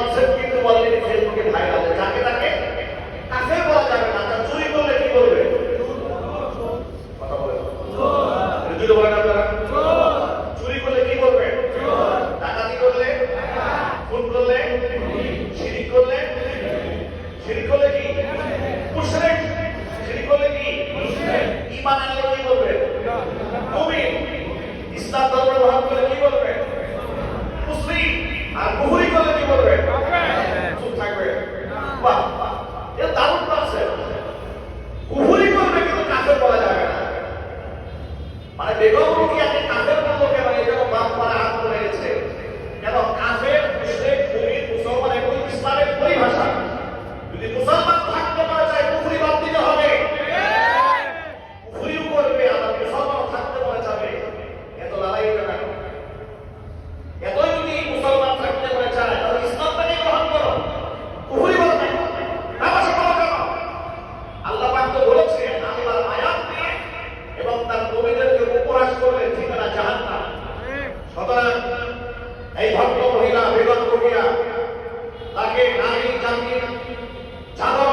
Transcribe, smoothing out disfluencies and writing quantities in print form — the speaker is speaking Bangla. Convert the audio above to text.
কনসেপ্ট কিন্তু অলরেডি ফেসবুকে ভাইরাল। যাকে তাকে কাফের বলা যাবে না। তা চুরি করলে কি করবে? কথা বলে যদি বলেন আপনারা চুরি করলে কি করবে? ডাকাতি করলে, খুন করলে, শিরিক করলে, শিরিক করলে কি? মুশরিক। শিরিক করলে কি? ঈমান আনলে কি করবে? মুমিন। ইসলাম ধর্ম গ্রহণ করলে কি করবে? মুসলিম। আর কুফরি করলে কি করবে? চুপ থাকবে। বাহ, এটা দারুণ কনসেপ্ট। কুফরি করবে কিন্তু কাফের বলা যাবে না। মানে বেগম রোকেয়াকে কাফের বললো কেন? এই জন্য বাপ মারা হাত তুলে গেছে। কেন? কাফের, মুশরিক, মুমিন, মুসলমান এগুলো ইসলামের পরিভাষা। যদি মুসলমান থাকতে পারে চাই কুফরি বাদ দিতে হবে। কুফরিও করবে আবার মুসলমান থাকতে পারে যাবে। এত লড়াইটা কেন? এতই যদি মুসলমান থাকতে পারে চায় তাহলে ইসলামটাকে গ্রহণ করো। কুফরি বলো কেন? তামাশা করো কেন? আল্লাহ পাক তো বলেছেন আল্লাহর আয়াত নিয়ে এবং তার নবীদেরকে উপহাস করলে ঠিকানা জাহান্নাম। সুতরাং এই ভদ্র মহিলা বেগম রোকেয়া তাকে নারী জাতির জানো